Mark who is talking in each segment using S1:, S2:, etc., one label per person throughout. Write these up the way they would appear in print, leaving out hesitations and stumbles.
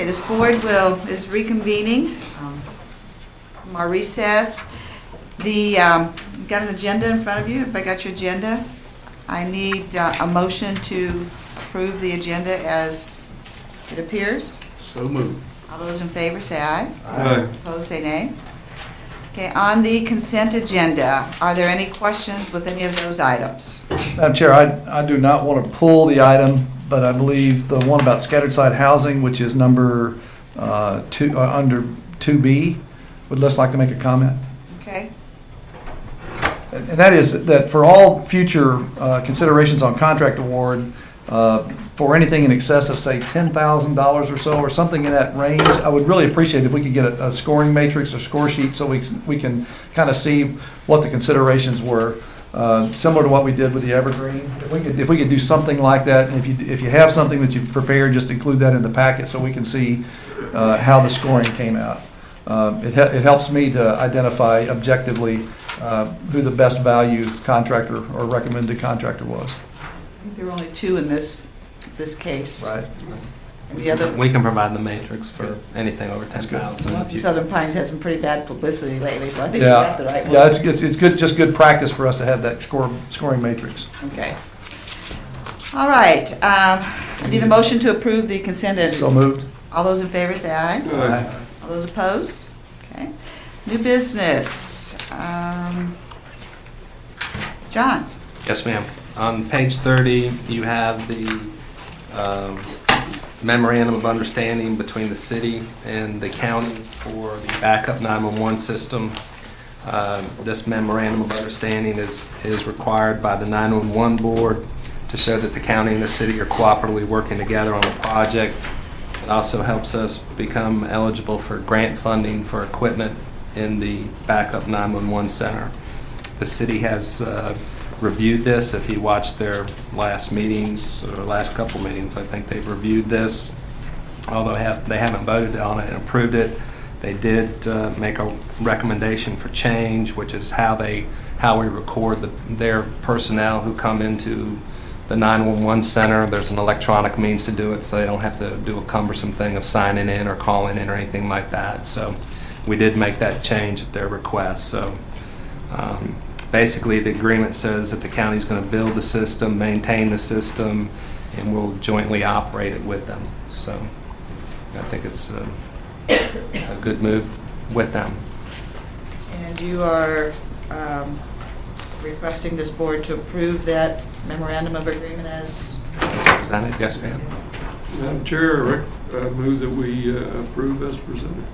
S1: Okay, this board is reconvening from our recess. You've got an agenda in front of you. If I got your agenda, I need a motion to approve the agenda as it appears.
S2: So moved.
S1: All those in favor say aye.
S2: Aye.
S1: Opposed say nay. Okay, on the consent agenda, are there any questions with any of those items?
S3: Madam Chair, I do not want to pull the item, but I believe the one about scattered site housing, which is number under 2B, would just like to make a comment.
S1: Okay,
S3: And that is that for all future considerations on contract award, for anything in excess of, say, $10,000 or so, or something in that range, I would really appreciate if we could get a scoring matrix or score sheet so we can kind of see what the considerations were, similar to what we did with the Evergreen. If we could do something like that, and if you have something that you've prepared, just include that in the packet so we can see how the scoring came out. It helps me to identify objectively who the best value contractor or recommended contractor was.
S1: I think there were only two in this case.
S3: Right.
S1: And the other,
S4: We can provide the matrix for anything over
S3: That's good.
S4: 10,000.
S1: Southern Pines had some pretty bad publicity lately, so I think we got the right one.
S3: Yeah, it's good, just good practice for us to have that scoring matrix.
S1: Okay. All right, I need a motion to approve the consent agenda.
S3: So moved.
S1: All those in favor say aye.
S3: Aye.
S1: All those opposed? Okay. New business. John?
S4: Yes, ma'am. On page 30, you have the memorandum of understanding between the city and the county for the backup 911 system. This memorandum of understanding is required by the 911 board to show that the county and the city are cooperatively working together on the project. It also helps us become eligible for grant funding for equipment in the backup 911 center. The city has reviewed this. If you watched their last meetings, or last couple meetings, I think they've reviewed this. Although they haven't voted on it and approved it, they did make a recommendation for change, which is how we record their personnel who come into the 911 center. There's an electronic means to do it, so they don't have to do a cumbersome thing of signing in or calling in or anything like that. So we did make that change at their request. So basically, the agreement says that the county's going to build the system, maintain the system, and we'll jointly operate it with them. So I think it's a good move with them.
S1: And you are requesting this board to approve that memorandum of agreement as
S4: Presented? Yes, ma'am.
S2: Madam Chair, I move that we approve as presented.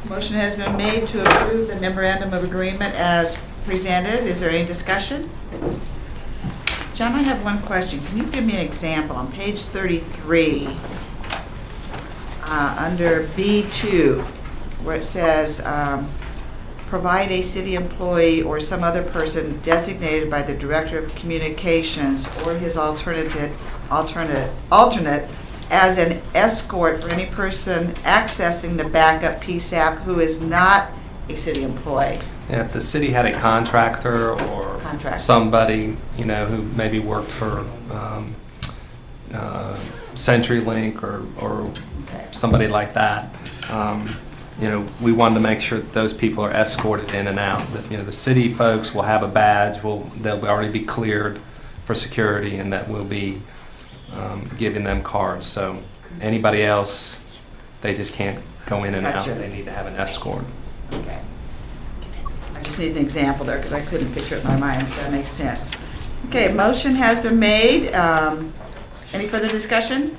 S1: motion has been made to approve the memorandum of agreement as presented. Is there any discussion? John, I have one question. Can you give me an example on page 33, under B2, where it says, provide a city employee or some other person designated by the Director of Communications or his alternate as an escort for any person accessing the backup PSAP who is not a city employee.
S4: Yeah, if the city had a contractor or somebody, who maybe worked for CenturyLink or somebody like that, we wanted to make sure that those people are escorted in and out. That the city folks will have a badge, they'll already be cleared for security, and that we'll be giving them cards. So anybody else, they just can't go in and out.
S1: Gotcha.
S4: They need to have an escort.
S1: Okay. I just need an example there because I couldn't picture it in my mind, if that makes sense. Okay, motion has been made. Any further discussion?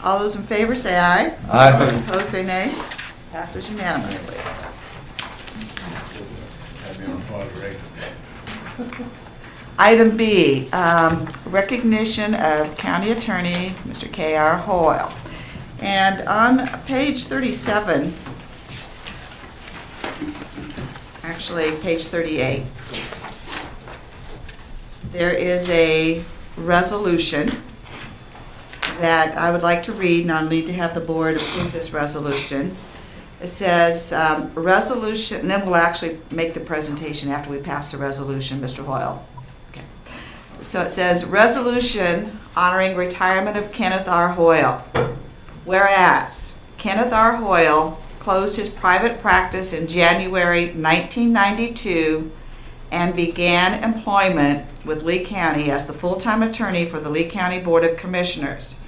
S1: All those in favor say aye.
S3: Aye.
S1: Opposed say nay. Passes unanimously. Item B, recognition of County Attorney, Mr. K.R. Hoyle. And on page 37, actually page 38, there is a resolution that I would like to read, and I'll need to have the board approve this resolution. It says, resolution, and then we'll actually make the presentation after we pass the resolution, Mr. Hoyle. Okay. So it says, resolution honoring retirement of Kenneth R. Hoyle. Whereas Kenneth R. Hoyle closed his private practice in January 1992 and began employment with Lee County as the full-time attorney for the Lee County Board of Commissioners.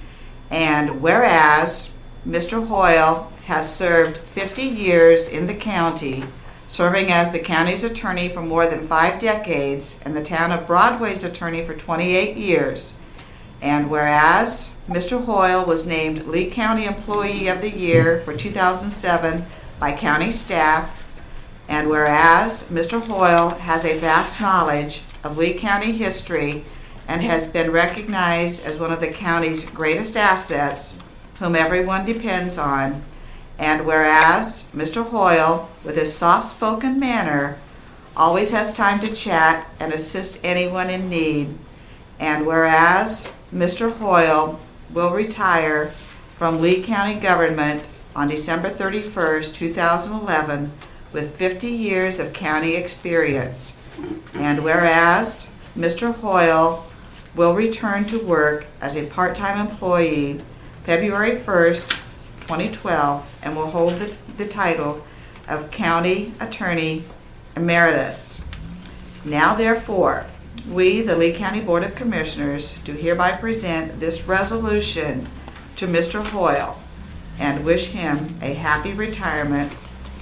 S1: And whereas Mr. Hoyle has served 50 years in the county, serving as the county's attorney for more than 5 decades and the town of Broadway's attorney for 28 years. And whereas Mr. Hoyle was named Lee County Employee of the Year for 2007 by county staff, and whereas Mr. Hoyle has a vast knowledge of Lee County history and has been recognized as one of the county's greatest assets, whom everyone depends on, and whereas Mr. Hoyle, with his soft-spoken manner, always has time to chat and assist anyone in need, and whereas Mr. Hoyle will retire from Lee County government on December 31st, 2011, with 50 years of county experience, and whereas Mr. Hoyle will return to work as a part-time employee February 1st, 2012, and will hold the title of County Attorney Emeritus. Now therefore, we, the Lee County Board of Commissioners, do hereby present this resolution to Mr. Hoyle and wish him a happy retirement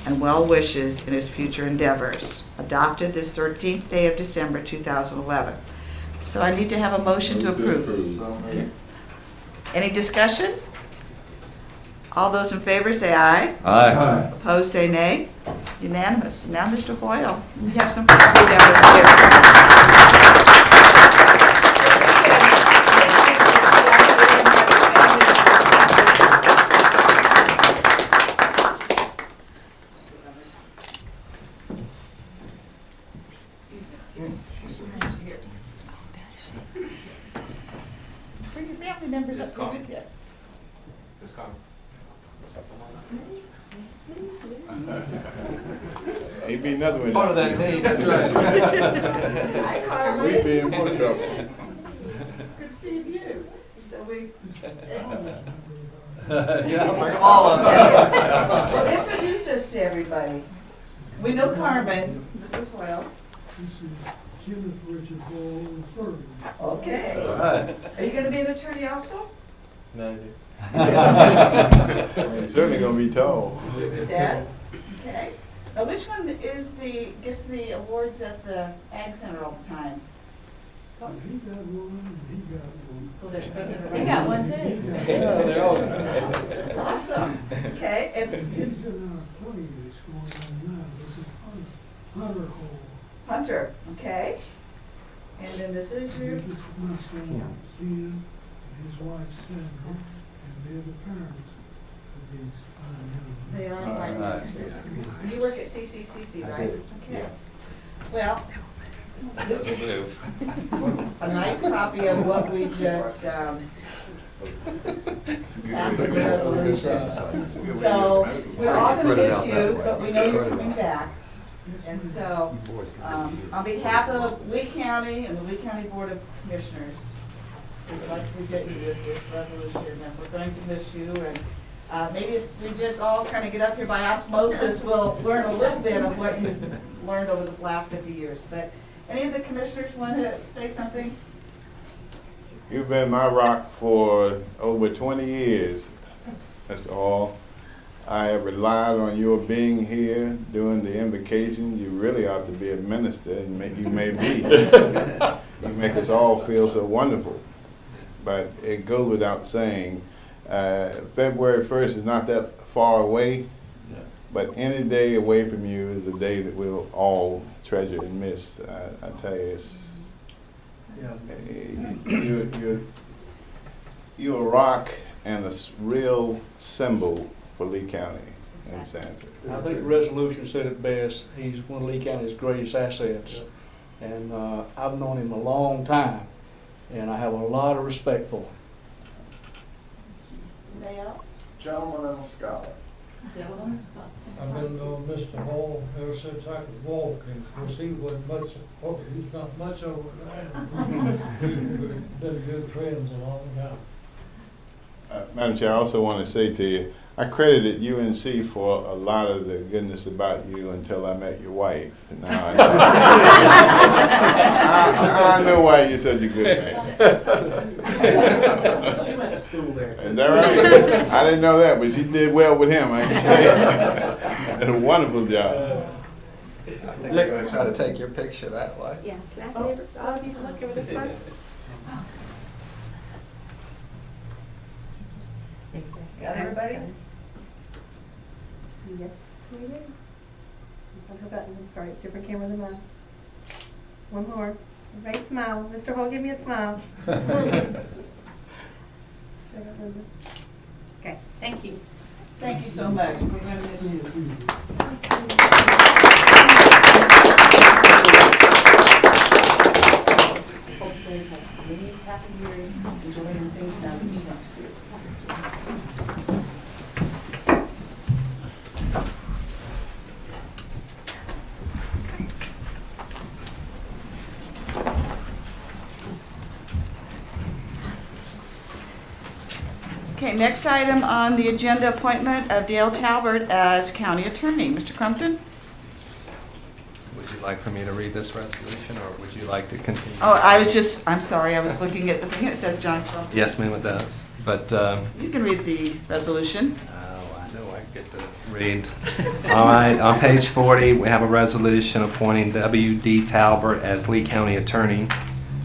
S1: and well wishes in his future endeavors. Adopted this 13th day of December 2011. So I need to have a motion to approve. Any discussion? All those in favor say aye.
S3: Aye.
S1: Opposed say nay. Unanimous. Now, Mr. Hoyle, you have some property members here. Bring your family members up here with you.
S5: Ain't be another one.
S4: Part of that team, that's right.
S1: Hi, Carmen.
S5: We be in more trouble.
S1: It's good seeing you. So we.
S3: Yeah, bring them all up.
S1: Well, introduce us to everybody. We know Carmen. This is Hoyle.
S6: This is Kenneth Richard Hall III.
S1: Okay.
S3: All right.
S1: Are you gonna be an attorney also?
S5: He's certainly gonna be tall.
S1: Seth? Okay. Now, which one gets the awards at the Ag Center all the time?
S6: He got one, he got one.
S1: So they're spreading it around.
S7: They got one too.
S1: Awesome. Okay, and
S6: He's
S1: this
S6: in our play that's going on now. This is Hunter Hall.
S1: Hunter, okay? And then this is your,
S6: This is my son, Ken, and his wife, Sandra, and they're the parents of these fine young men.
S1: they are
S3: All
S1: like,
S3: right.
S1: you work at CCCC, right?
S5: do,
S1: Okay. Well, this is a nice copy of what we just, passed as a resolution. So, we're all gonna miss you, but we know you're coming back. And so, on behalf of Lee County and the Lee County Board of Commissioners, we would like to present you with this resolution, and we're going to miss you, and maybe if we just all kind of get up here by osmosis, we'll learn a little bit of what you've learned over the last 50 years. But any of the commissioners want to say something?
S5: You've been my rock for over 20 years, Mr. Hall. I have relied on your being here during the invocation. You really ought to be a minister, and you may be. You make us all feel so wonderful. But it goes without saying, February 1st is not that far away, but any day away from you is a day that we'll all treasure and miss. I tell you, it's, you're a rock and a real symbol for Lee County and Sandra.
S8: I think the resolution said it best. He's one of Lee County's greatest assets. And I've known him a long time, and I have a lot of respect for him.
S1: Anybody else?
S9: Gentleman and a scholar.
S1: Gentlemen?
S6: I've been knowing Mr. Hall ever since I could walk, and of course he wasn't much, he's not much over there. We've been good friends a long time.
S5: Madam Chair, I also want to say to you, I credited UNC for a lot of the goodness about you until I met your wife. Now I know why you're such a good man.
S7: She went to school there.
S5: Is that right? I didn't know that, but she did well with him, I can tell you. Did a wonderful job.
S4: I think we're going to try to take your picture that way.
S9: Yeah, can I have all of you to look over this one?
S1: Got everybody?
S9: Yes, we do. On her button, I'm sorry, it's a different camera than mine. One more. Everybody smile. Mr. Hall, give me a smile. Show that Linda. Okay, thank you.
S1: Thank you so much. We're going to miss you.
S9: Hopefully, have many happy years, enjoying things down in the next year.
S1: Okay, next item on the agenda, appointment of Dale Talbert as county attorney. Mr. Crumpton?
S4: Would you like for me to read this resolution, or would you like to continue?
S1: Oh, I'm sorry, I was looking at the thing that says John Crumpton.
S4: Yes, ma'am, it does. But,
S1: You can read the resolution.
S4: oh, I know I get to read. All right, on page 40, we have a resolution appointing W.D. Talbert as Lee County Attorney,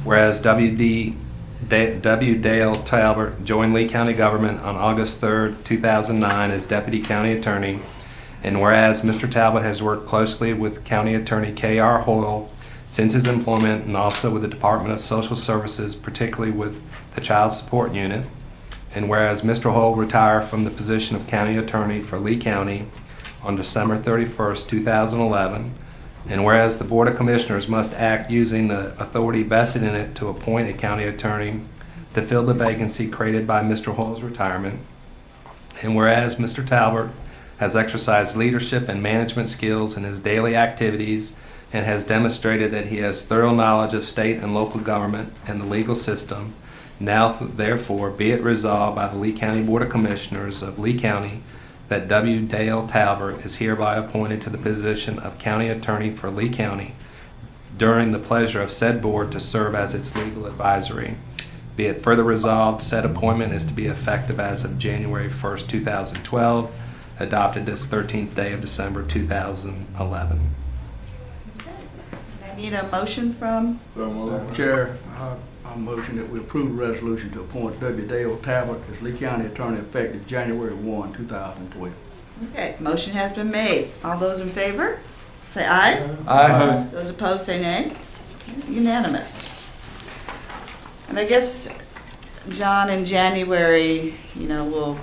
S4: whereas W. Dale Talbert joined Lee County government on August 3rd, 2009 as Deputy County Attorney, and whereas Mr. Talbot has worked closely with County Attorney K.R. Hoyle since his employment and also with the Department of Social Services, particularly with the Child Support Unit, and whereas Mr. Hoyle retired from the position of County Attorney for Lee County on December 31st, 2011, and whereas the Board of Commissioners must act using the authority vested in it to appoint a county attorney to fill the vacancy created by Mr. Hoyle's retirement, and whereas Mr. Talbert has exercised leadership and management skills in his daily activities and has demonstrated that he has thorough knowledge of state and local government and the legal system, now therefore be it resolved by the Lee County Board of Commissioners of Lee County that W. Dale Talbert is hereby appointed to the position of County Attorney for Lee County during the pleasure of said board to serve as its legal advisory. Be it further resolved, said appointment is to be effective as of January 1st, 2012, adopted this 13th day of December 2011.
S1: I need a motion from,
S5: So moved.
S8: Chair, I motion that we approve the resolution to appoint W. Dale Talbot as Lee County Attorney effective January 1, 2012.
S1: okay, motion has been made. All those in favor, say aye.
S3: Aye.
S1: Those opposed, say nay. Unanimous. And I guess, John, in January, we'll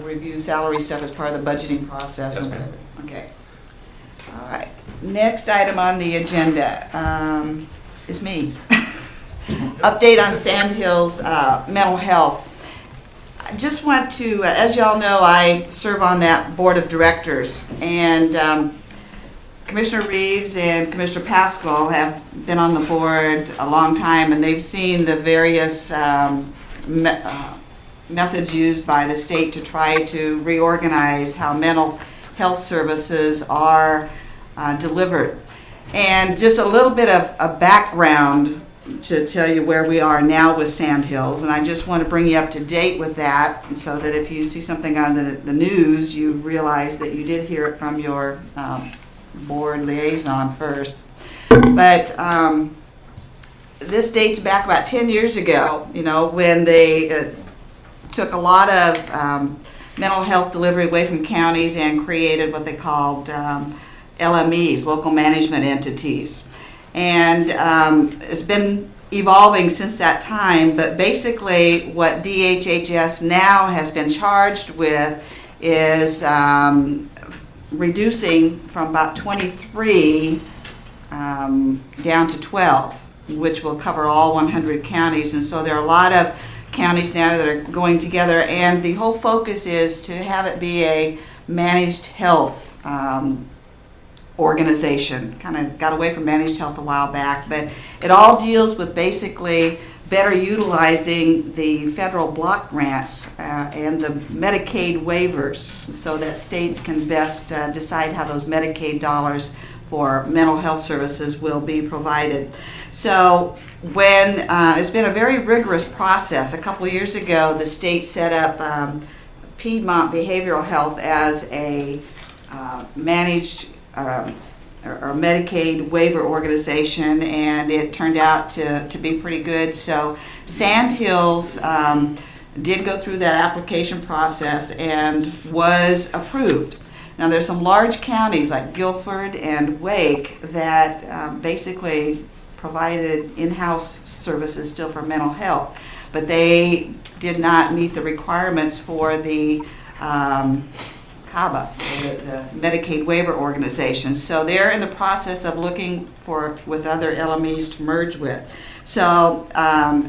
S1: review salary stuff as part of the budgeting process.
S4: Yes,
S1: and
S4: ma'am.
S1: whatever. Okay. All right. Next item on the agenda is me. Update on Sand Hills mental health. I just want to, as y'all know, I serve on that board of directors, and Commissioner Reeves and Commissioner Pascal have been on the board a long time, and they've seen the various methods used by the state to try to reorganize how mental health services are delivered. And just a little bit of a background to tell you where we are now with Sand Hills, and I just want to bring you up to date with that, so that if you see something on the news, you realize that you did hear it from your board liaison first. But this dates back about 10 years ago, when they took a lot of mental health delivery away from counties and created what they called LMEs, local management entities. And it's been evolving since that time, but basically what DHHS now has been charged with is reducing from about 23 down to 12, which will cover all 100 counties. And so there are a lot of counties now that are going together, and the whole focus is to have it be a managed health organization. Kind of got away from managed health a while back, but it all deals with basically better utilizing the federal block grants and the Medicaid waivers so that states can best decide how those Medicaid dollars for mental health services will be provided. So when it's been a very rigorous process. A couple of years ago, the state set up Piedmont Behavioral Health as a managed or Medicaid waiver organization, and it turned out to be pretty good. So Sandhills did go through that application process and was approved. Now there's some large counties like Guilford and Wake that basically provided in-house services still for mental health, but they did not meet the requirements for the CABA, the Medicaid waiver organization. So they're in the process of looking with other LMEs to merge with. So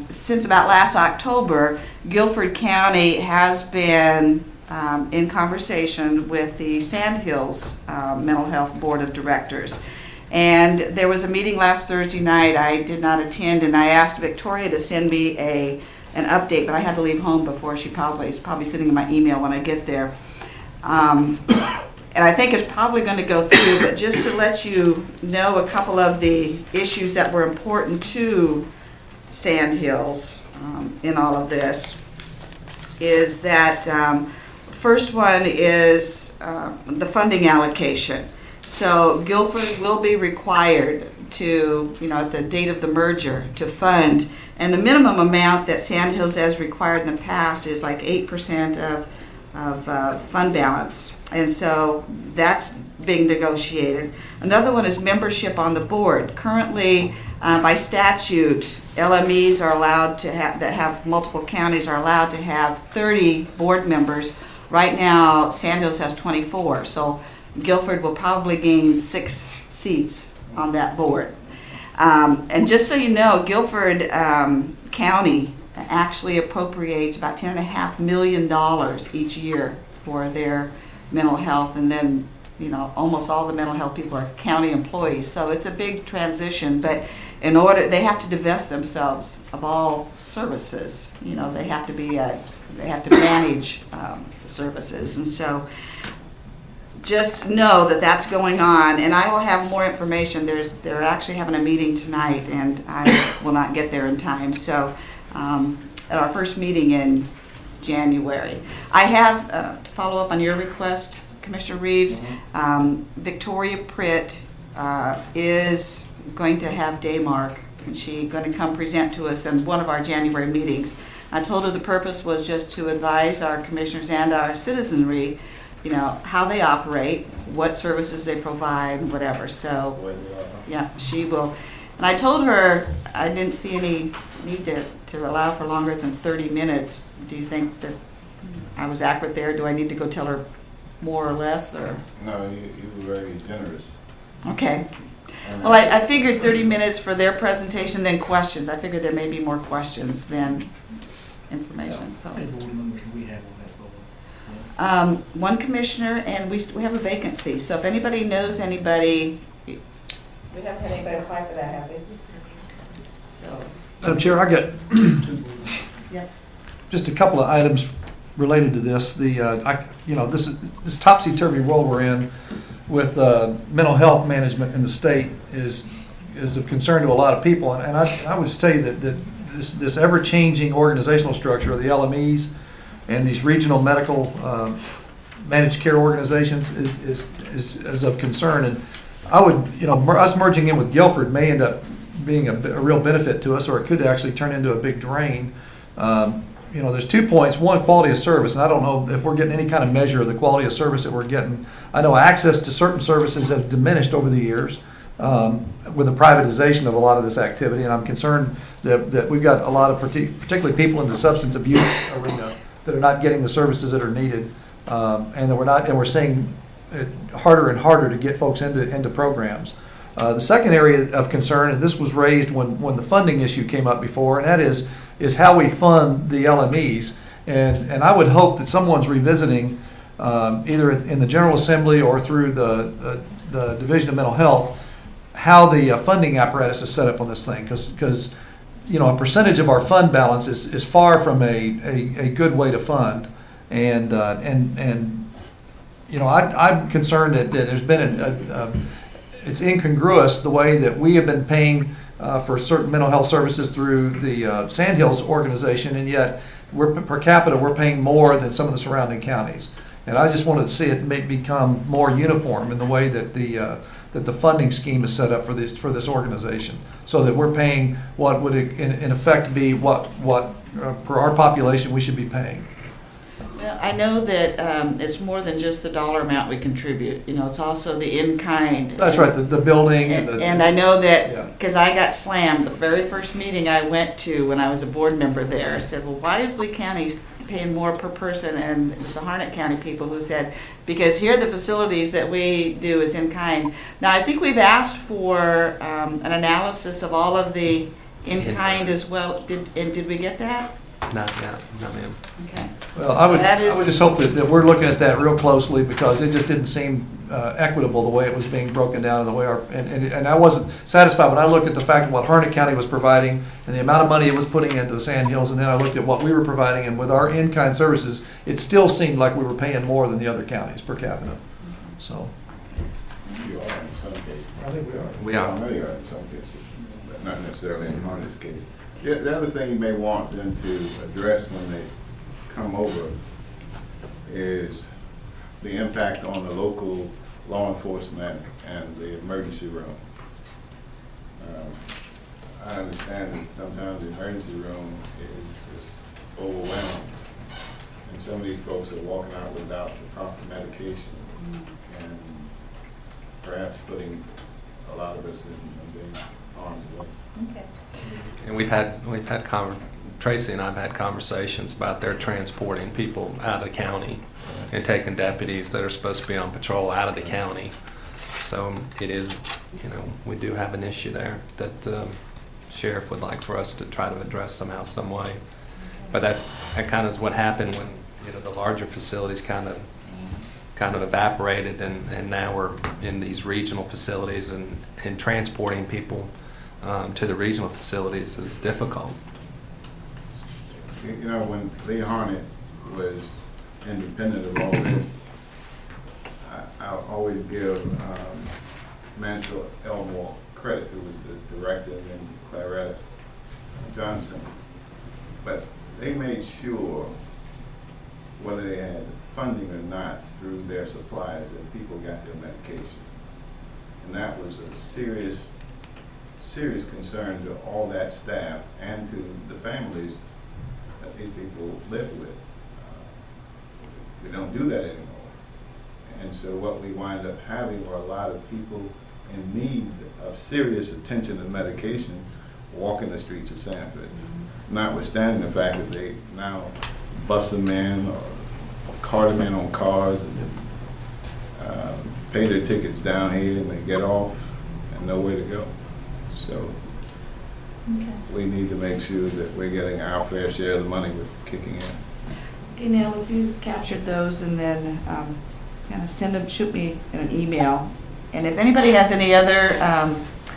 S1: since about last October, Guilford County has been in conversation with the Sandhills Mental Health Board of Directors. And there was a meeting last Thursday night. I did not attend, and I asked Victoria to send me an update, but I had to leave home before is probably sitting in my email when I get there. And I think it's probably going to go through, but just to let you know a couple of the issues that were important to Sandhills in all of this is that first one is the funding allocation. So Guilford will be required to, at the date of the merger, to fund, and the minimum amount that Sandhills has required in the past is like 8% of fund balance, and so that's being negotiated. Another one is membership on the board. Currently, by statute, LMEs are allowed to that have multiple counties are allowed to have 30 board members. Right now, Sandhills has 24, so Guilford will probably gain 6 seats on that board. And just so you know, Guilford County actually appropriates about $10.5 million each year for their mental health, and then almost all the mental health people are county employees, so it's a big transition. But in order, they have to divest themselves of all services. They have to manage services, and so just know that that's going on, and I will have more information. They're actually having a meeting tonight, and I will not get there in time. So at our first meeting in January, I have to follow up on your request, Commissioner Reeves. Victoria Pritt is going to have Daymark, and she's going to come present to us in one of our January meetings. I told her the purpose was just to advise our commissioners and our citizenry, how they operate, what services they provide, whatever. So, yeah, she will. And I told her I didn't see any need to allow for longer than 30 minutes. Do you think that I was accurate there? Do I need to go tell her more or less? Or
S5: No, you were very generous.
S1: Okay.
S5: And
S1: Well, I figured 30 minutes for their presentation, then questions. I figured there may be more questions than information. So.
S8: How many board members do we have on that board?
S1: One commissioner, and we have a vacancy. So if anybody knows anybody, we haven't had anybody apply for that, have we? So.
S3: Madam Chair, I got
S1: Yep.
S3: just a couple of items related to this. This topsy-turvy world we're in with mental health management in the state is of concern to a lot of people. And I would tell you that this ever-changing organizational structure of the LMEs and these regional medical managed care organizations is of concern. And I would, us merging in with Guilford may end up being a real benefit to us, or it could actually turn into a big drain. There's 2 points. One, quality of service, and I don't know if we're getting any kind of measure of the quality of service that we're getting. I know access to certain services has diminished over the years with the privatization of a lot of this activity, and I'm concerned that we've got a lot of particularly people in the substance abuse arena that are not getting the services that are needed, and that we're seeing it harder and harder to get folks into programs. The second area of concern, and this was raised when the funding issue came up before, and that is how we fund the LMEs. And I would hope that someone's revisiting, either in the General Assembly or through the Division of Mental Health, how the funding apparatus is set up on this thing. Because a percentage of our fund balance is far from a good way to fund. And I'm concerned that there's been it's incongruous the way that we have been paying for certain mental health services through the Sandhills organization, and yet per capita, we're paying more than some of the surrounding counties. And I just wanted to see it become more uniform in the way that the funding scheme is set up for this organization, so that we're paying what would in effect be what per our population we should be paying.
S1: Well, I know that it's more than just the dollar amount we contribute. It's also the in-kind.
S3: That's right, the building.
S1: And I know
S3: Yeah.
S1: that, because I got slammed, the very first meeting I went to when I was a board member there, I said, well, why is Lee County paying more per person? And it was the Harnett County people who said, because here the facilities that we do is in-kind. Now, I think we've asked for an analysis of all of the in-kind as well. Did we get that?
S4: Not ma'am.
S1: Okay.
S3: Well, I
S1: So
S3: would
S1: that is-
S3: just hope that we're looking at that real closely, because it just didn't seem equitable the way it was being broken down, and the way and I wasn't satisfied when I looked at the fact of what Harnett County was providing and the amount of money it was putting into the Sandhills, and then I looked at what we were providing, and with our in-kind services, it still seemed like we were paying more than the other counties per capita. So,
S5: You are in some cases.
S3: I think we are.
S4: We are.
S5: I know you are in some cases, but not necessarily in Harness case. The other thing you may want them to address when they come over is the impact on the local law enforcement and the emergency room. I understand that sometimes the emergency room is just overwhelmed, and some of these folks are walking out without the proper medication, and perhaps putting a lot of us in harm's way.
S9: Okay.
S4: And Tracy and I have had conversations about their transporting people out of the county and taking deputies that are supposed to be on patrol out of the county. So it is, we do have an issue there that sheriff would like for us to try to address somehow, some way. But that kind of is what happened when, the larger facilities kind of evaporated, and now we're in these regional facilities, and transporting people to the regional facilities is difficult.
S5: When Lee Harnett was independent of all this, I'll always give Mansell Elmore credit, who was the director, and then Claretta Johnson. But they made sure, whether they had funding or not, through their suppliers, that people got their medication. And that was a serious concern to all that staff and to the families that these people live with. We don't do that anymore. And so what we wind up having are a lot of people in need of serious attention and medication walking the streets of Sanford, notwithstanding the fact that they now bus them in or cart them in on cars and pay their tickets down here, and they get off and nowhere to go. So we need to make sure that we're getting our fair share of the money we're kicking in.
S1: Okay, now, if you captured those and then kind of shoot me an email. And if anybody has any other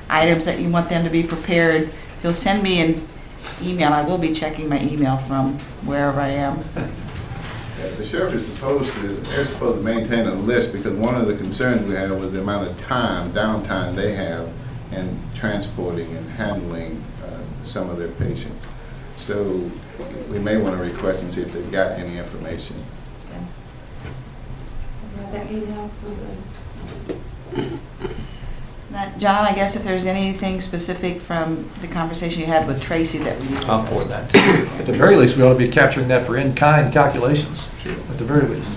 S1: items that you want them to be prepared, if you'll send me an email. I will be checking my email from wherever I am.
S5: Yeah, the sheriff is supposed to maintain a list, because one of the concerns we have was the amount of downtime they have in transporting and handling some of their patients. So we may want to request and see if they've got any information.
S1: Now, John, I guess if there's anything specific from the conversation you had with Tracy that we need to
S4: I'll forward that to you.
S3: At the very least, we ought to be capturing that for in-kind calculations, at the very least.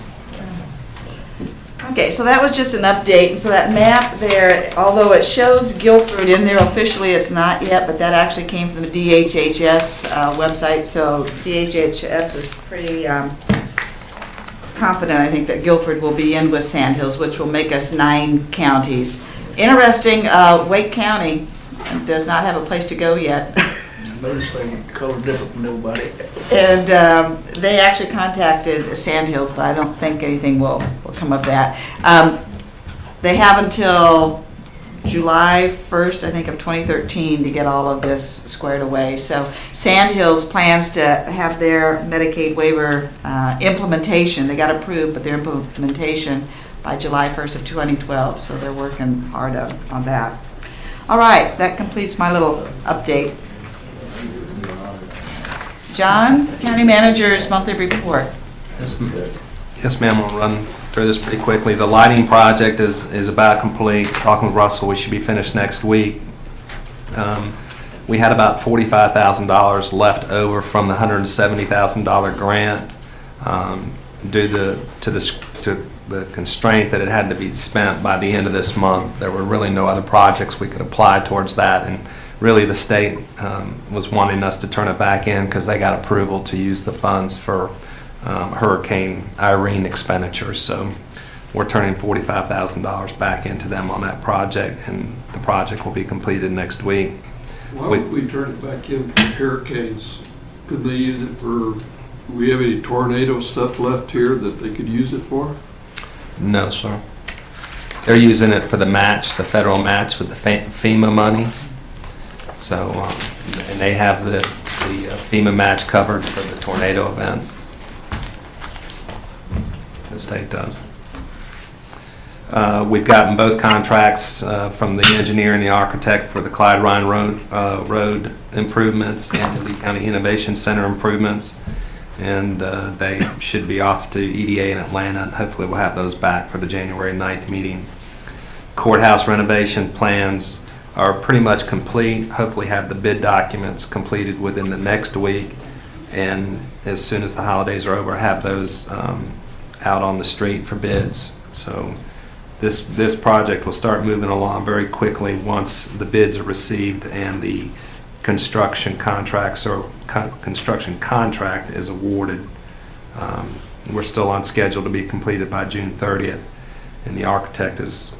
S1: Okay, so that was just an update. And so that map there, although it shows Guilford in there officially, it's not yet, but that actually came from the DHHS website. So DHHS is pretty confident, I think, that Guilford will be in with Sandhills, which will make us 9 counties. Interesting, Wake County does not have a place to go yet.
S8: Notice they were colored different from nobody.
S1: And they actually contacted Sandhills, but I don't think anything will come of that. They have until July 1st, I think, of 2013 to get all of this squared away. So Sandhills plans to have their Medicaid waiver implementation, they got approved, but their implementation by July 1st of 2012, so they're working hard on that. All right, that completes my little update. John, County Manager's monthly report.
S4: Yes, ma'am, I'll run through this pretty quickly. The lighting project is about complete. Talking with Russell, we should be finished next week. We had about $45,000 left over from the $170,000 grant due to the constraint that it had to be spent by the end of this month. There were really no other projects we could apply towards that, and really the state was wanting us to turn it back in because they got approval to use the funds for Hurricane Irene expenditures. So we're turning $45,000 back into them on that project, and the project will be completed next week.
S2: Why would we turn it back in for hurricanes? Could they use it for, do we have any tornado stuff left here that they could use it for?
S4: No, sir. They're using it for the match, the federal match with the FEMA money. So, and they have the FEMA match covered for the tornado event. The state does. We've gotten both contracts from the engineer and the architect for the Clyde Ryan Road improvements and the Lee County Innovation Center improvements. And they should be off to EDA in Atlanta, and hopefully we'll have those back for the January 9th meeting. Courthouse renovation plans are pretty much complete. Hopefully have the bid documents completed within the next week, and as soon as the holidays are over, have those out on the street for bids. So this project will start moving along very quickly once the bids are received and the construction contracts or construction contract is awarded. We're still on schedule to be completed by June 30th, and the architect is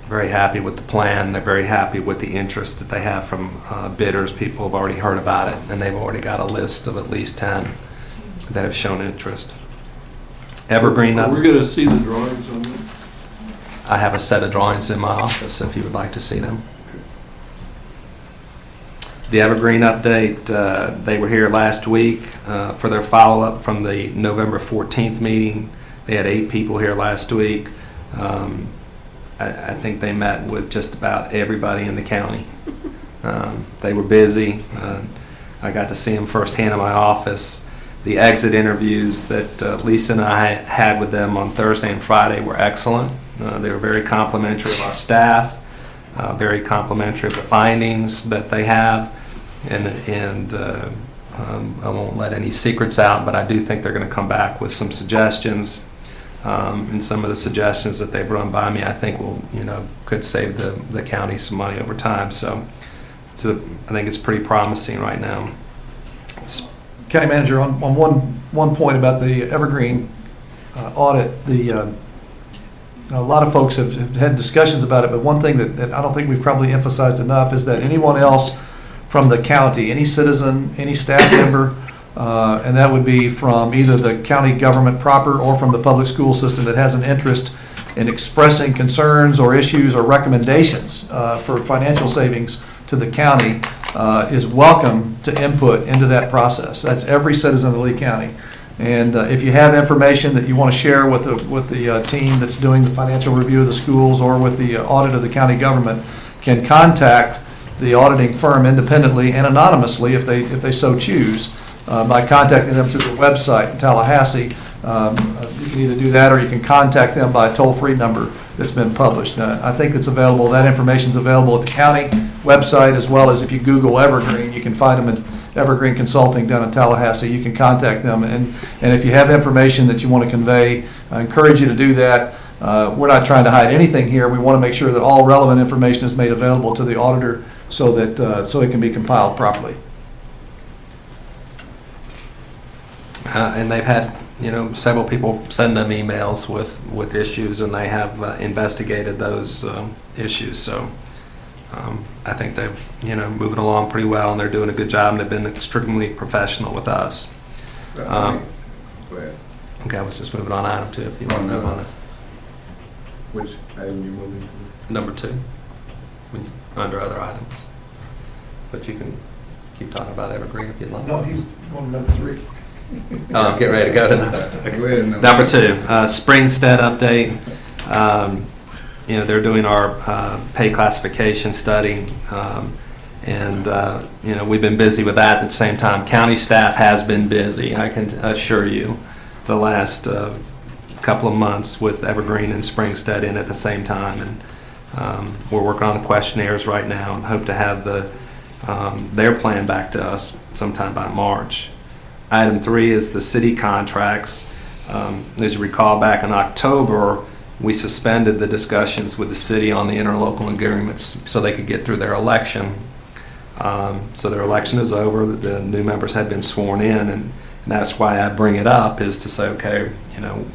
S4: very happy with the plan. They're very happy with the interest that they have from bidders. People have already heard about it, and they've already got a list of at least 10 that have shown interest. Evergreen
S2: Are we going to see the drawings on that?
S4: I have a set of drawings in my office if you would like to see them. The Evergreen update, they were here last week for their follow-up from the November 14th meeting. They had 8 people here last week. I think they met with just about everybody in the county. They were busy. I got to see them firsthand in my office. The exit interviews that Lisa and I had with them on Thursday and Friday were excellent. They were very complimentary of our staff, very complimentary of the findings that they have, and I won't let any secrets out, but I do think they're going to come back with some suggestions. And some of the suggestions that they've run by me, I think could save the county some money over time. So I think it's pretty promising right now.
S3: County Manager, on one point about the Evergreen audit, a lot of folks have had discussions about it, but one thing that I don't think we've probably emphasized enough is that anyone else from the county, any citizen, any staff member, and that would be from either the county government proper or from the public school system that has an interest in expressing concerns or issues or recommendations for financial savings to the county, is welcome to input into that process. That's every citizen of Lee County. And if you have information that you want to share with the team that's doing the financial review of the schools or with the audit of the county government, can contact the auditing firm independently and anonymously if they so choose by contacting them through the website in Tallahassee. You can either do that or you can contact them by a toll-free number that's been published. I think it's available. That information's available at the county website, as well as if you Google Evergreen, you can find them at Evergreen Consulting down in Tallahassee. You can contact them, and if you have information that you want to convey, I encourage you to do that. We're not trying to hide anything here. We want to make sure that all relevant information is made available to the auditor so that so it can be compiled properly.
S4: And they've had several people send them emails with issues, and they have investigated those issues. So I think they've moving along pretty well, and they're doing a good job, and they've been extremely professional with us.
S5: Go ahead.
S4: Okay, I was just moving on item 2 if you want to move on it.
S5: Which item you moving to?
S4: Number 2, under other items. But you can keep talking about Evergreen if you'd like.
S3: No, he's going to number 3.
S4: Oh, get ready to go to
S5: Go ahead and
S4: number 2. Springstead update. They're doing our pay classification study, and we've been busy with that. At the same time, county staff has been busy, I can assure you, the last couple of months with Evergreen and Springstead in at the same time. And we're working on the questionnaires right now and hope to have their plan back to us sometime by March. Item 3 is the city contracts. As you recall, back in October, we suspended the discussions with the city on the interlocal agreements so they could get through their election. So their election is over, the new members have been sworn in, and that's why I bring it up, is to say, okay,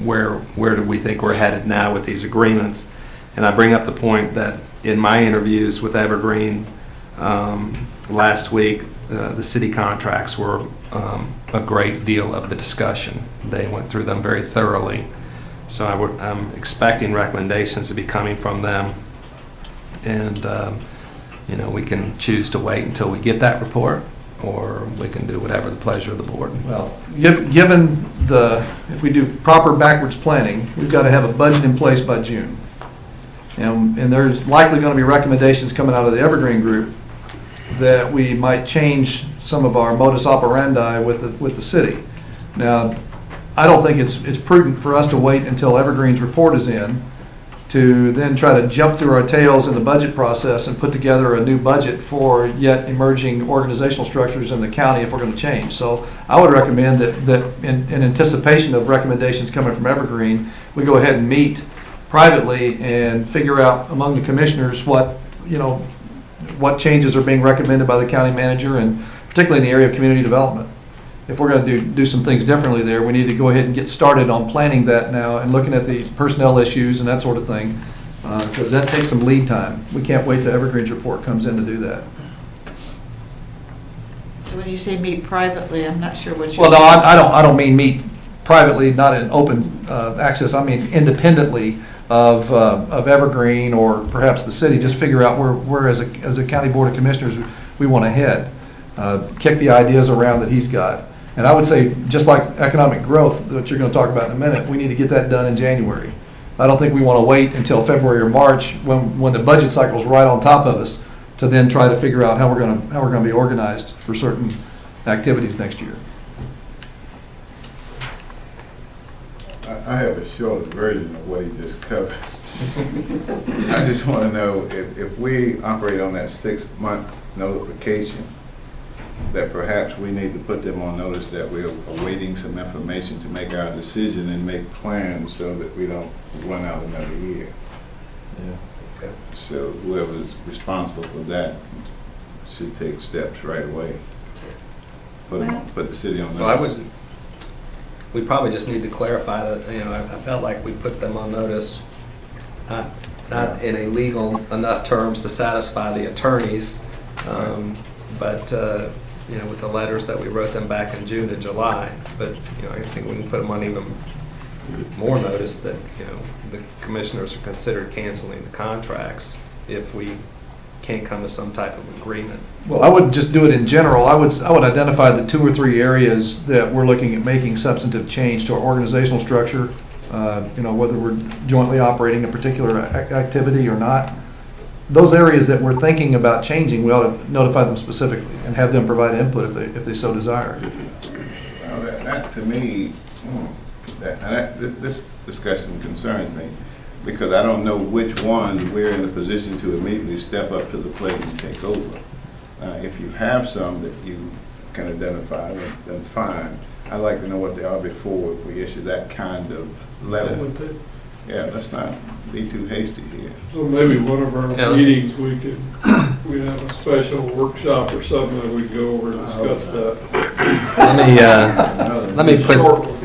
S4: where do we think we're headed now with these agreements? And I bring up the point that in my interviews with Evergreen last week, the city contracts were a great deal of the discussion. They went through them very thoroughly. So I'm expecting recommendations to be coming from them. And, we can choose to wait until we get that report, or we can do whatever the pleasure of the board.
S3: Well, given if we do proper backwards planning, we've got to have a budget in place by June. And there's likely going to be recommendations coming out of the Evergreen Group that we might change some of our modus operandi with the city. Now, I don't think it's prudent for us to wait until Evergreen's report is in to then try to jump through our tails in the budget process and put together a new budget for yet emerging organizational structures in the county if we're going to change. So I would recommend that in anticipation of recommendations coming from Evergreen, we go ahead and meet privately and figure out among the commissioners what changes are being recommended by the county manager, and particularly in the area of community development. If we're going to do some things differently there, we need to go ahead and get started on planning that now and looking at the personnel issues and that sort of thing, because that takes some lead time. We can't wait till Evergreen's report comes in to do that.
S1: So when you say meet privately, I'm not sure what you.
S3: Well, no, I don't mean meet privately, not in open access. I mean independently of Evergreen or perhaps the city. Just figure out where as a county board of commissioners we want to head. Kick the ideas around that he's got. And I would say, just like economic growth, that you're going to talk about in a minute, we need to get that done in January. I don't think we want to wait until February or March when the budget cycle is right on top of us to then try to figure out how we're going to be organized for certain activities next year.
S5: I have a short version of what he just covered. I just want to know if we operate on that 6-month notification, that perhaps we need to put them on notice that we're awaiting some information to make our decision and make plans so that we don't run out another year.
S3: Yeah.
S5: So whoever's responsible for that should take steps right away. Put the city on notice.
S4: We probably just need to clarify that, I felt like we put them on notice, not in a legal enough terms to satisfy the attorneys, but with the letters that we wrote them back in June and July. But, I think we can put them on even more notice that, the commissioners are considered canceling the contracts if we can't come to some type of agreement.
S3: Well, I wouldn't just do it in general. I would identify the 2 or 3 areas that we're looking at making substantive change to our organizational structure, whether we're jointly operating a particular activity or not. Those areas that we're thinking about changing, we ought to notify them specifically and have them provide input if they so desire.
S5: Well, that to me, this discussion concerns me, because I don't know which ones we're in a position to immediately step up to the plate and take over. If you have some that you can identify, then fine. I'd like to know what they are before we issue that kind of letter. Yeah, let's not be too hasty here.
S2: So maybe one of our meetings, we'd have a special workshop or something that we'd go over and discuss that.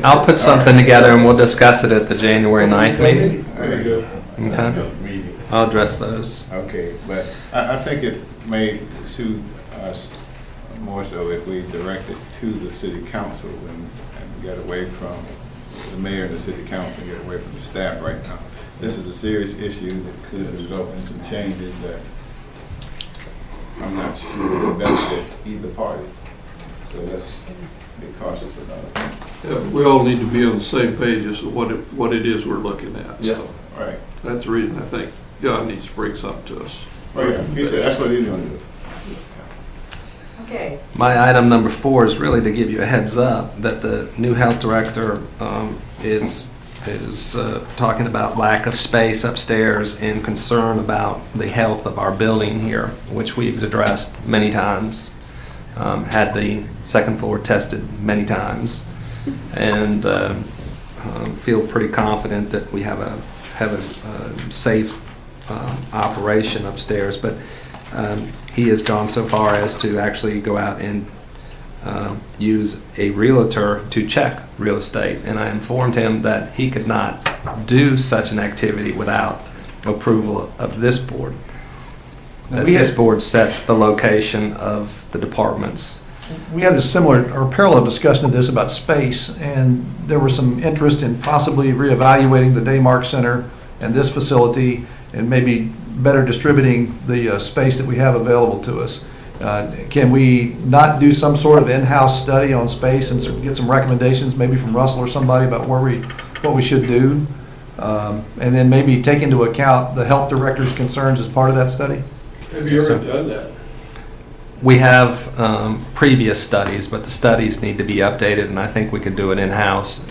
S4: I'll put something together and we'll discuss it at the January 9th meeting.
S2: Very good.
S4: Okay. I'll address those.
S5: Okay, but I think it may suit us more so if we direct it to the city council and get away from the mayor and the city council and get away from the staff right now. this is a serious issue that could result in some changes that I'm not sure will benefit either party. So let's be cautious about it.
S2: Yeah, we all need to be on the same page as to what it is we're looking at.
S3: Yeah.
S2: So
S5: Right.
S2: that's the reason I think God needs to bring something to us.
S5: Oh, yeah. He said that's what he's gonna do.
S1: Okay,
S4: My item number 4 is really to give you a heads up that the new health director is talking about lack of space upstairs and concern about the health of our building here, which we've addressed many times. Had the second floor tested many times, and feel pretty confident that we have a safe operation upstairs. But he has gone so far as to actually go out and use a realtor to check real estate, and I informed him that he could not do such an activity without approval of this board. That
S3: We had-
S4: this board sets the location of the departments.
S3: We had a similar or parallel discussion of this about space, and there was some interest in possibly reevaluating the Daymark Center and this facility, and maybe better distributing the space that we have available to us. Can we not do some sort of in-house study on space and get some recommendations, maybe from Russell or somebody, about what we should do? And then maybe take into account the health director's concerns as part of that study?
S2: Have you ever done that?
S4: We have previous studies, but the studies need to be updated, and I think we could do it in-house.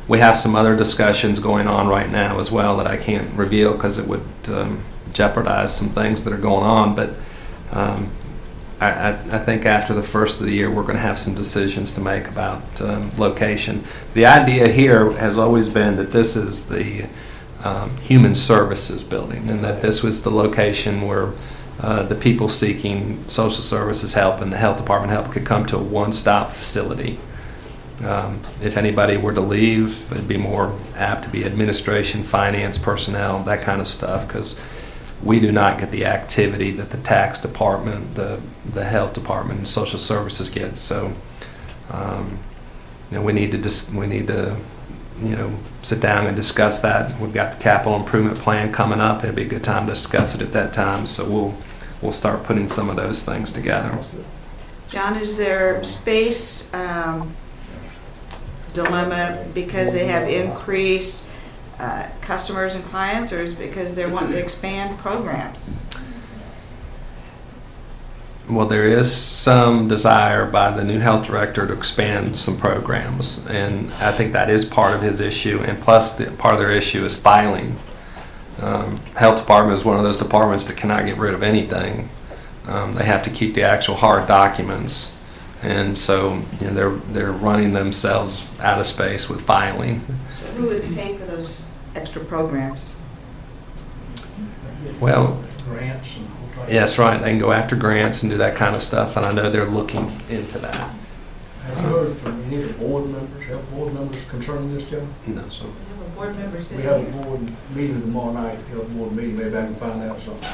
S4: We have some other discussions going on right now as well that I can't reveal because it would jeopardize some things that are going on, but I think after the first of the year, we're going to have some decisions to make about location. The idea here has always been that this is the Human Services building, and that this was the location where the people seeking social services help and the health department help could come to a one-stop facility. If anybody were to leave, it'd be more apt to be administration, finance, personnel, that kind of stuff, because we do not get the activity that the tax department, the health department, and social services get. So, we need to sit down and discuss that. We've got the capital improvement plan coming up. It'd be a good time to discuss it at that time. So we'll start putting some of those things together.
S1: John, is there space dilemma because they have increased customers and clients, or is it because they're wanting to expand programs?
S4: Well, there is some desire by the new health director to expand some programs, and I think that is part of his issue, and plus part of their issue is filing. Health department is one of those departments that cannot get rid of anything. They have to keep the actual hard documents, and so they're running themselves out of space with filing.
S1: So who would pay for those extra programs?
S4: Well,
S6: Grants and.
S4: yes, right, they can go after grants and do that kind of stuff, and I know they're looking into that.
S6: Have you heard from any of the board members, health board members concerning this, Joe?
S4: No, so.
S1: We have a board member
S6: We
S1: sitting
S6: have a
S1: here.
S6: board meeting tomorrow night, health board meeting, maybe I can find out something.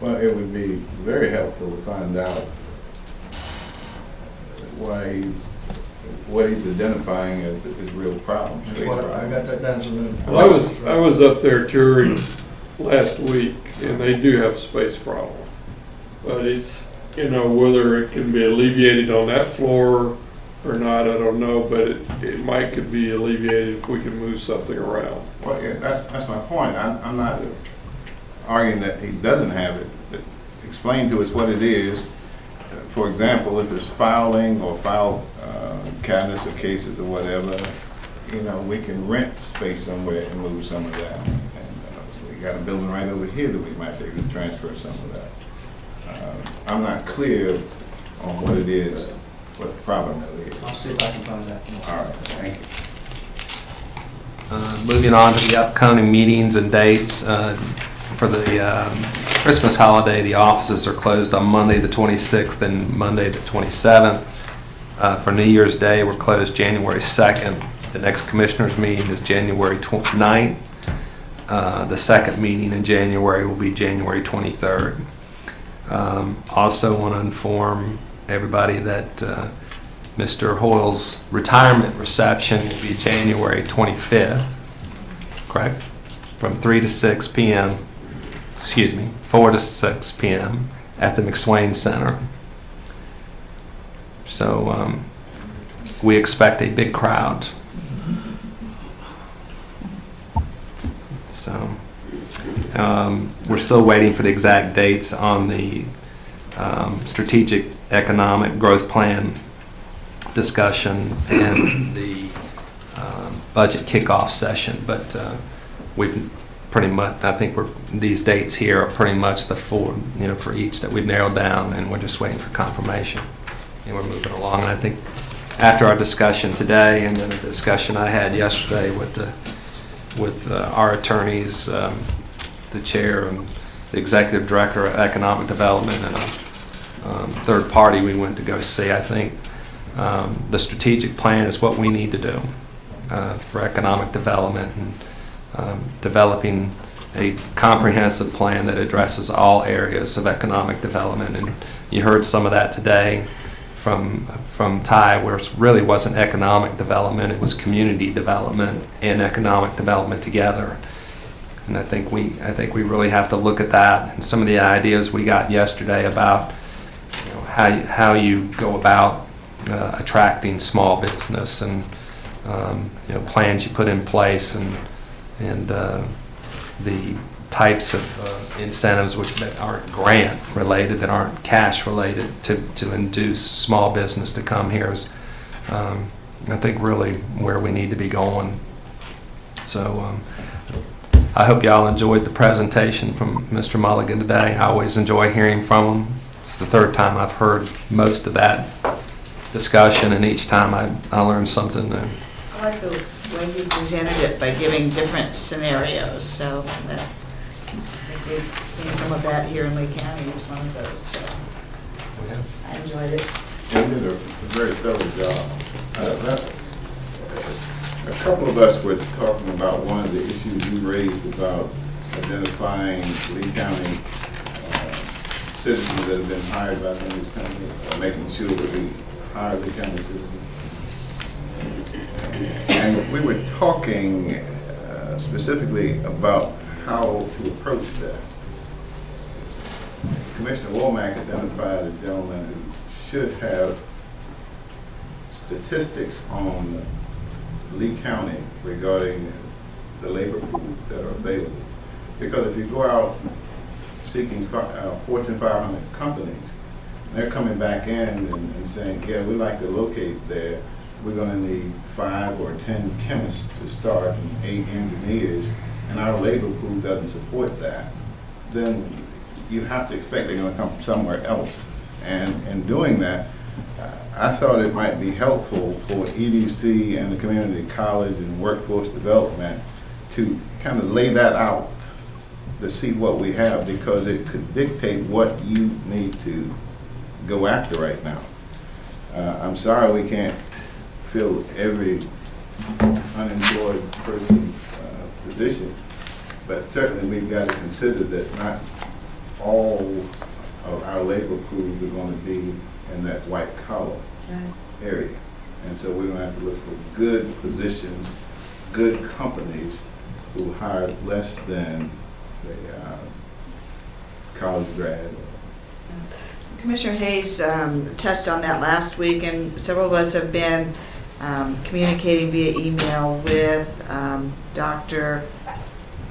S5: Well, it would be very helpful to find out what he's identifying as his real problems.
S6: That's what I got that down to the.
S2: I was up there touring last week, and they do have a space problem. But it's, whether it can be alleviated on that floor or not, I don't know, but it might could be alleviated if we can move something around.
S5: Well, yeah, that's my point. I'm not arguing that he doesn't have it, but explain to us what it is. For example, if it's filing or file cabinets or cases or whatever, we can rent space somewhere and move some of that. And we got a building right over here that we might be able to transfer some of that. I'm not clear on what it is, what the problem really is.
S6: I'll see if I can find that.
S5: All right, thank you.
S4: Moving on to the upcoming meetings and dates. For the Christmas holiday, the offices are closed on Monday the 26th and Monday the 27th. For New Year's Day, we're closed January 2nd. The next commissioners meeting is January 9th. The second meeting in January will be January 23rd. Also want to inform everybody that Mr. Hoyle's retirement reception will be January 25th, correct? from 3 to 6 p.m., 4 to 6 p.m. at the McSwain Center. So we expect a big crowd. So we're still waiting for the exact dates on the strategic economic growth plan discussion and the budget kickoff session, but we've pretty much, I think these dates here are pretty much the four, for each that we've narrowed down, and we're just waiting for confirmation. And we're moving along. And I think after our discussion today and then a discussion I had yesterday with our attorneys, the chair and the executive director of economic development and a third party we went to go see, I think the strategic plan is what we need to do for economic development and developing a comprehensive plan that addresses all areas of economic development. And you heard some of that today from Ty, where it really wasn't economic development, it was community development and economic development together. And I think we really have to look at that and some of the ideas we got yesterday about how you go about attracting small business and plans you put in place and the types of incentives that aren't grant related, that aren't cash related, to induce small business to come here is I think really where we need to be going. So I hope y'all enjoyed the presentation from Mr. Mulligan today. I always enjoy hearing from him. It's the third time I've heard most of that discussion, and each time I learned something new.
S1: I like the way you presented it by giving different scenarios, so that, I think we've seen some of that here in Lee County, each one of those, so I enjoyed it.
S5: You did a very thorough job. A couple of us were talking about one of the issues you raised about identifying Lee County citizens that have been hired by some of these companies, making sure that we hire Lee County citizens. And we were talking specifically about how to approach that. Commissioner Womack identified a gentleman who should have statistics on Lee County regarding the labor pools that are available. Because if you go out seeking Fortune 500 companies, they're coming back in and saying, yeah, we'd like to locate there. We're going to need 5 or 10 chemists to start and 8 engineers, and our labor pool doesn't support that. Then you have to expect they're going to come from somewhere else. And in doing that, I thought it might be helpful for EDC and the community college and workforce development to kind of lay that out to see what we have, because it could dictate what you need to go after right now. I'm sorry we can't fill every unemployed person's position, but certainly we've got to consider that not all of our labor pools are going to be in that white collar area. And so we're going to have to look for good positions, good companies who hire less than the college grad.
S1: Commissioner Hayes touched on that last week, and several of us have been communicating via email with Dr.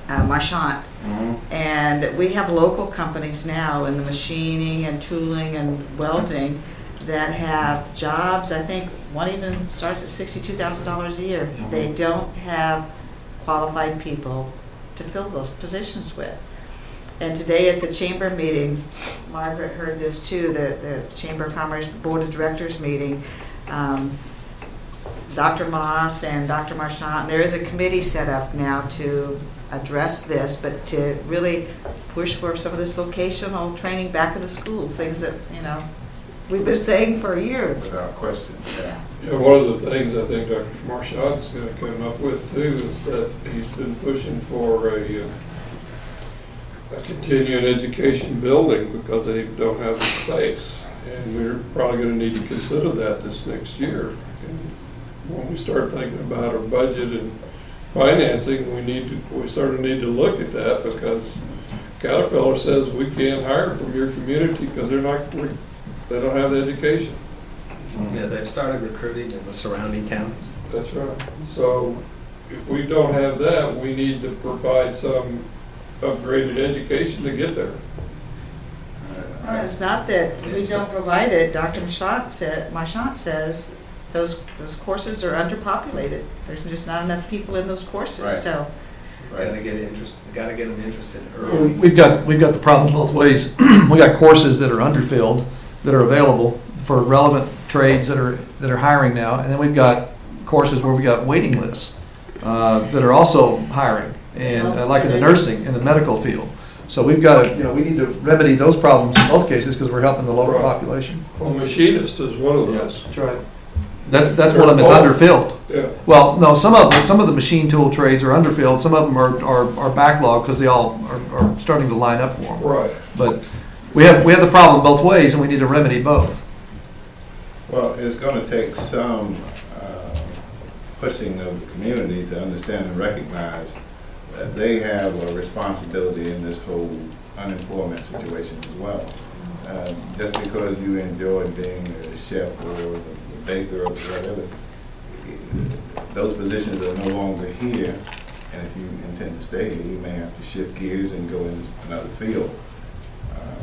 S1: Marchant.
S5: Mm-hmm.
S1: And we have local companies now in the machining and tooling and welding that have jobs. I think one even starts at $62,000 a year.
S5: Mm-hmm.
S1: They don't have qualified people to fill those positions with. And today at the chamber meeting, Margaret heard this too, the Chamber of Commerce Board of Directors meeting, Dr. Moss and Dr. Marchant, there is a committee set up now to address this, but to really push for some of this vocational training back in the schools, things that, we've been saying for years.
S5: Without question, yeah.
S2: Yeah, one of the things I think Dr. Marchant's going to come up with too is that he's been pushing for a continuing education building because they don't have the space. And we're probably going to need to consider that this next year. And when we start thinking about our budget and financing, we sort of need to look at that, because Caterpillar says we can't hire from your community because they don't have the education.
S4: Yeah, they've started recruiting in the surrounding counties.
S2: That's right. So if we don't have that, we need to provide some upgraded education to get there.
S1: Well, it's not that we don't provide it. Dr. Marchant says those courses are underpopulated. There's just not enough people in those courses,
S5: Right.
S1: so.
S4: Gotta get them interested early.
S3: We've got the problem both ways. We got courses that are underfilled, that are available for relevant trades that are hiring now, and then we've got courses where we've got waiting lists that are also hiring, and like in the nursing, in the medical field. So we've got to, we need to remedy those problems in both cases because we're helping the local
S2: Right.
S3: population.
S2: Well, machinist is one of those.
S3: That's right. That's one of them that's underfilled.
S2: Yeah.
S3: Well, no, some of the machine tool trades are underfilled. Some of them are backlogged because they all are starting to line up for them.
S2: Right.
S3: But we have the problem both ways, and we need to remedy both.
S5: Well, it's going to take some pushing of the community to understand and recognize that they have a responsibility in this whole unemployment situation as well. Just because you enjoy being a chef or the baker or whatever, those positions are no longer here, and if you intend to stay here, you may have to shift gears and go into another field.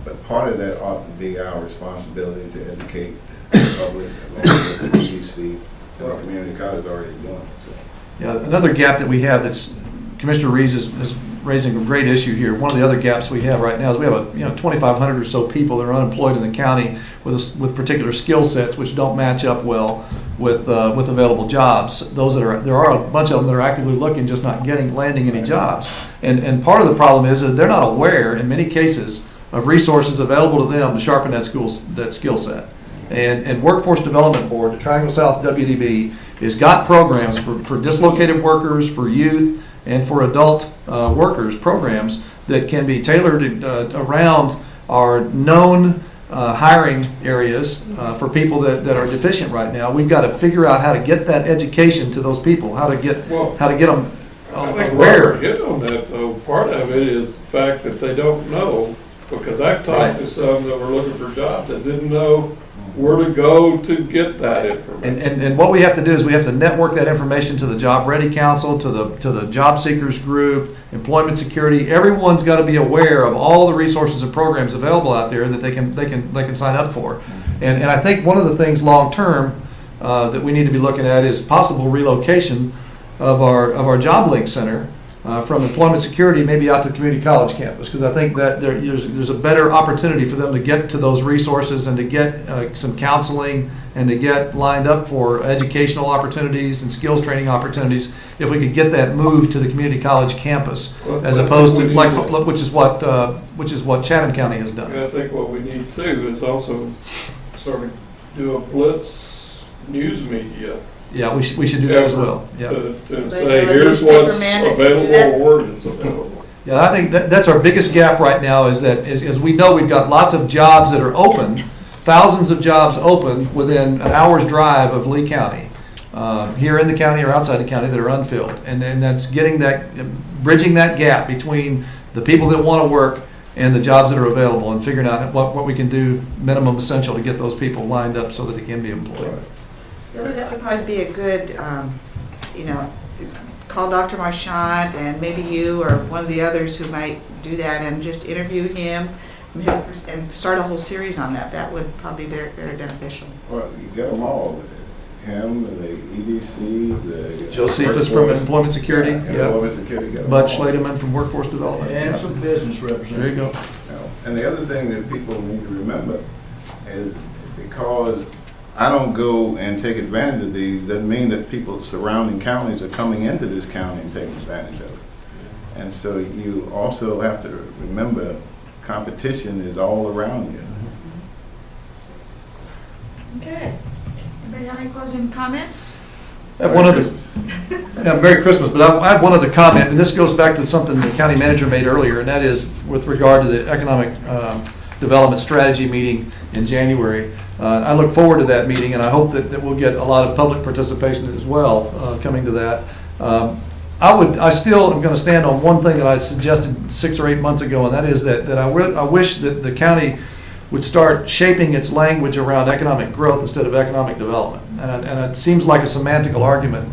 S5: But part of that ought to be our responsibility to educate the public, along with the EDC, and the community college already doing. So.
S3: Yeah, another gap that we have that's, Commissioner Reeves is raising a great issue here. One of the other gaps we have right now is we have 2,500 or so people that are unemployed in the county with particular skill sets which don't match up well with available jobs. There are a bunch of them that are actively looking, just not landing any jobs. And part of the problem is that they're not aware in many cases of resources available to them to sharpen that skill set. And Workforce Development Board, the Triangle South WDB, has got programs for dislocated workers, for youth, and for adult workers, programs that can be tailored around our known hiring areas for people that are deficient right now. We've got to figure out how to get that education to those people, how to get them
S2: I think
S3: aware.
S2: we're getting on that, though. Part of it is the fact that they don't know, because I've talked to some that were looking for jobs that didn't know where to go to get that information.
S3: And what we have to do is we have to network that information to the Job Ready Council, to the Job Seekers Group, Employment Security. Everyone's got to be aware of all the resources and programs available out there that they can sign up for. And I think one of the things long term that we need to be looking at is possible relocation of our Job Link Center from Employment Security maybe out to the community college campus, because I think that there's a better opportunity for them to get to those resources and to get some counseling and to get lined up for educational opportunities and skills training opportunities if we could get that moved to the community college campus, as opposed to which is what Chatham County has done.
S2: And I think what we need too is also sort of do a blitz news media.
S3: Yeah, we should do that as well. Yeah.
S2: To say, here's what's available or it's available.
S3: Yeah, I think that's our biggest gap right now is that, as we know, we've got lots of jobs that are open, thousands of jobs open within an hour's drive of Lee County, here in the county or outside the county that are unfilled. And that's bridging that gap between the people that want to work and the jobs that are available, and figuring out what we can do minimum essential to get those people lined up so that they can be employed.
S1: That would probably be a good, call Dr. Marchant and maybe you or one of the others who might do that and just interview him and start a whole series on that. That would probably be very, very beneficial.
S5: Well, you get them all. Him, the EDC, the...
S3: Josephus from Employment Security.
S5: Yeah, Employment Security. Get them
S3: Bud
S5: all.
S3: Schlademan from Workforce Development.
S8: And
S3: Yeah.
S8: some business
S3: There you
S8: representatives.
S3: go.
S5: And the other thing that people need to remember is because I don't go and take advantage of these, doesn't mean that people surrounding counties are coming into this county and taking advantage of it. And so you also have to remember competition is all around you.
S1: Okay. Anybody have any closing comments?
S3: I have one other, Merry Christmas, but I have one other comment, and this goes back to something the county manager made earlier, and that is with regard to the economic development strategy meeting in January. I look forward to that meeting, and I hope that we'll get a lot of public participation as well coming to that. I still am gonna stand on one thing that I suggested 6 or 8 months ago, and that is that I wish that the county would start shaping its language around economic growth instead of economic development. And it seems like a semantical argument,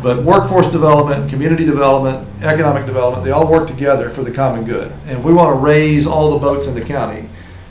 S3: but workforce development, community development, economic development, they all work together for the common good. And if we want to raise all the boats in the county,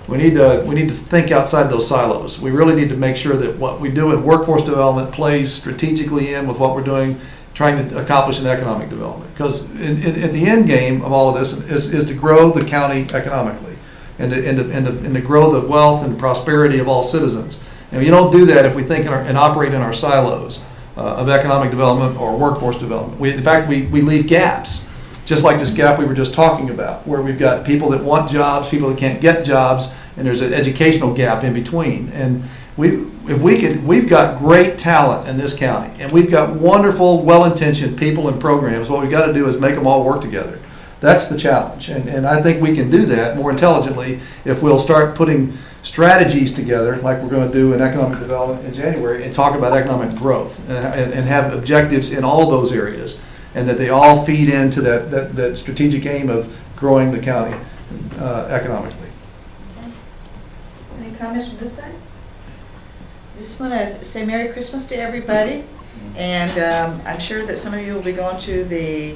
S3: we need to think outside those silos. We really need to make sure that what we do in workforce development plays strategically in with what we're doing, trying to accomplish in economic development. Because at the end game of all of this is to grow the county economically and to grow the wealth and prosperity of all citizens. And you don't do that if we think and operate in our silos of economic development or workforce development. In fact, we leave gaps, just like this gap we were just talking about, where we've got people that want jobs, people that can't get jobs, and there's an educational gap in between. And we've got great talent in this county, and we've got wonderful, well-intentioned people and programs. What we've got to do is make them all work together. That's the challenge, and I think we can do that more intelligently if we'll start putting strategies together, like we're going to do in economic development in January, and talk about economic growth and have objectives in all those areas, and that they all feed into that strategic aim of growing the county economically.
S1: Any comments from this side? I just want to say Merry Christmas to everybody, and I'm sure that some of you will be going to the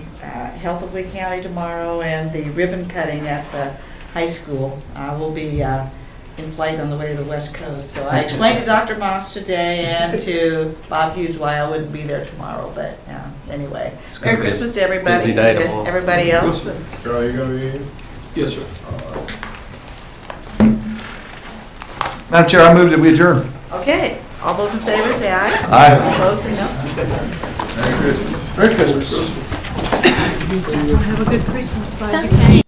S1: Health of Lee County tomorrow and the ribbon cutting at the high school. We'll be in flight on the way to the West Coast. So I explained to Dr. Moss today and to Bob Hughes why I wouldn't be there tomorrow, but anyway. Merry Christmas to everybody.
S4: Busy day tomorrow.
S1: Everybody else.
S5: Charlie, you gonna be here?
S2: Yes, sir.
S3: Madam Chair, I move that we adjourn.
S1: Okay, all those in favor say aye.
S3: Aye.
S1: Opposed say no.
S5: Merry Christmas.
S3: Merry Christmas.
S9: Have a good Christmas, bye.